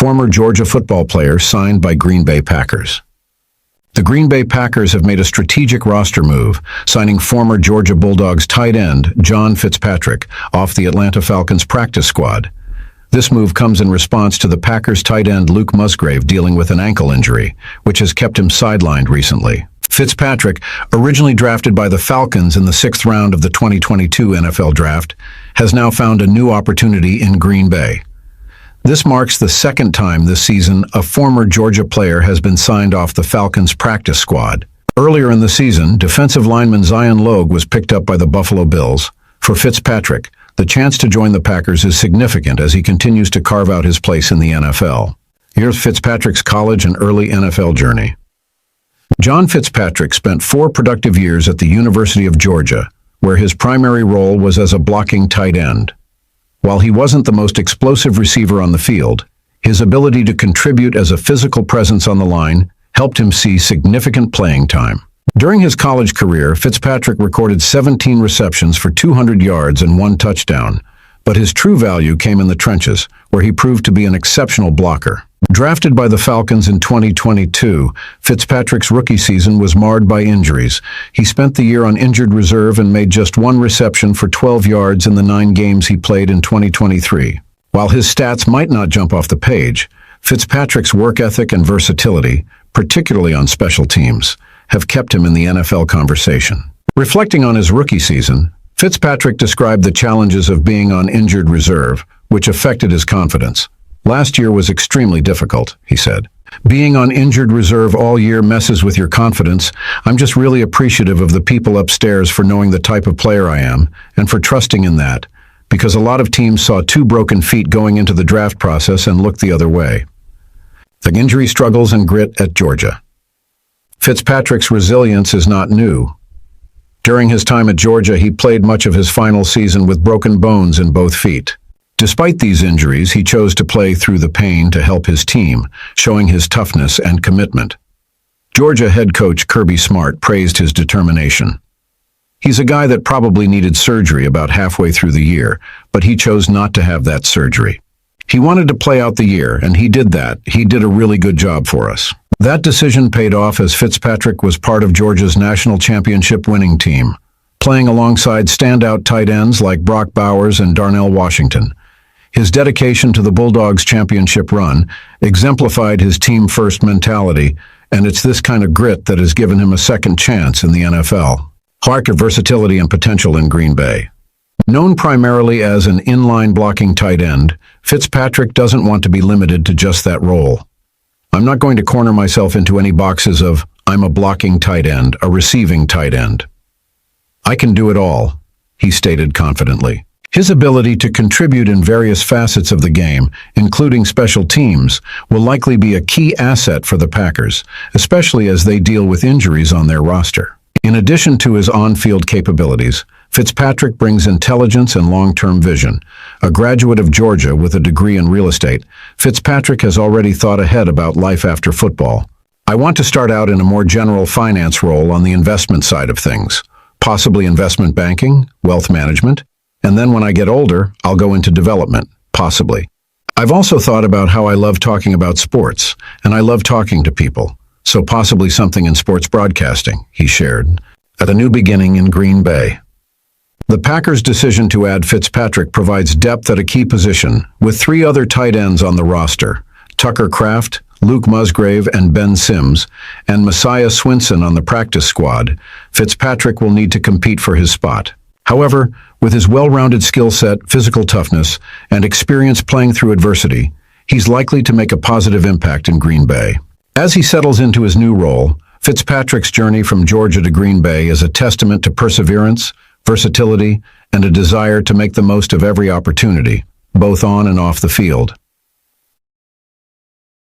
former Georgia football player signed by Green Bay Packers. The Green Bay Packers have made a strategic roster move, signing former Georgia Bulldogs tight end John Fitzpatrick off the Atlanta Falcons practice squad. This move comes in response to the Packers tight end Luke Musgrave dealing with an ankle injury, which has kept him sidelined recently. Fitzpatrick, originally drafted by the Falcons in the 6th round of the 2022 NFL Draft, has now found a new opportunity in Green Bay. This marks the second time this season a former Georgia player has been signed off the Falcons practice squad. Earlier in the season, defensive lineman Zion Logue was picked up by the Buffalo Bills. For Fitzpatrick, the chance to join the Packers is significant as he continues to carve out his place in the NFL. Here's Fitzpatrick's college and early NFL journey. John Fitzpatrick spent 4 productive years at the University of Georgia, where his primary role was as a blocking tight end. While he wasn't the most explosive receiver on the field, his ability to contribute as a physical presence on the line helped him see significant playing time. During his college career, Fitzpatrick recorded 17 receptions for 200 yards and 1 touchdown, but his true value came in the trenches, where he proved to be an exceptional blocker. Drafted by the Falcons in 2022, Fitzpatrick's rookie season was marred by injuries. He spent the year on injured reserve and made just 1 reception for 12 yards in the 9 games he played in 2023. While his stats might not jump off the page, Fitzpatrick's work ethic and versatility, particularly on special teams, have kept him in the NFL conversation. Reflecting on his rookie season, Fitzpatrick described the challenges of being on injured reserve, which affected his confidence. "Last year was extremely difficult," he said. "Being on injured reserve all year messes with your confidence. I'm just really appreciative of the people upstairs for knowing the type of player I am and for trusting in that, because a lot of teams saw 2 broken feet going into the draft process and looked the other way." The injury struggles and grit at Georgia. Fitzpatrick's resilience is not new. During his time at Georgia, he played much of his final season with broken bones in both feet. Despite these injuries, he chose to play through the pain to help his team, showing his toughness and commitment. Georgia head coach Kirby Smart praised his determination. "He's a guy that probably needed surgery about halfway through the year, but he chose not to have that surgery. He wanted to play out the year, and he did that. He did a really good job for us." That decision paid off as Fitzpatrick was part of Georgia's national championship winning team, playing alongside standout tight ends like Brock Bowers and Darnell Washington. His dedication to the Bulldogs' championship run exemplified his team-first mentality, and it's this kind of grit that has given him a second chance in the NFL. Hark of versatility and potential in Green Bay. Known primarily as an inline blocking tight end, Fitzpatrick doesn't want to be limited to just that role. "I'm not going to corner myself into any boxes of, I'm a blocking tight end, a receiving tight end. I can do it all," he stated confidently. His ability to contribute in various facets of the game, including special teams, will likely be a key asset for the Packers, especially as they deal with injuries on their roster. In addition to his on-field capabilities, Fitzpatrick brings intelligence and long-term vision. A graduate of Georgia with a degree in real estate, Fitzpatrick has already thought ahead about life after football. "I want to start out in a more general finance role on the investment side of things, possibly investment banking, wealth management, and then when I get older, I'll go into development, possibly. I've also thought about how I love talking about sports, and I love talking to people, so possibly something in sports broadcasting," he shared. At a new beginning in Green Bay. The Packers' decision to add Fitzpatrick provides depth at a key position, with 3 other tight ends on the roster: Tucker Kraft, Luke Musgrave, and Ben Sims, and Messiah Swinson on the practice squad. Fitzpatrick will need to compete for his spot. However, with his well-rounded skill set, physical toughness, and experience playing through adversity, he's likely to make a positive impact in Green Bay. As he settles into his new role, Fitzpatrick's journey from Georgia to Green Bay is a testament to perseverance, versatility, and a desire to make the most of every opportunity, both on and off the field.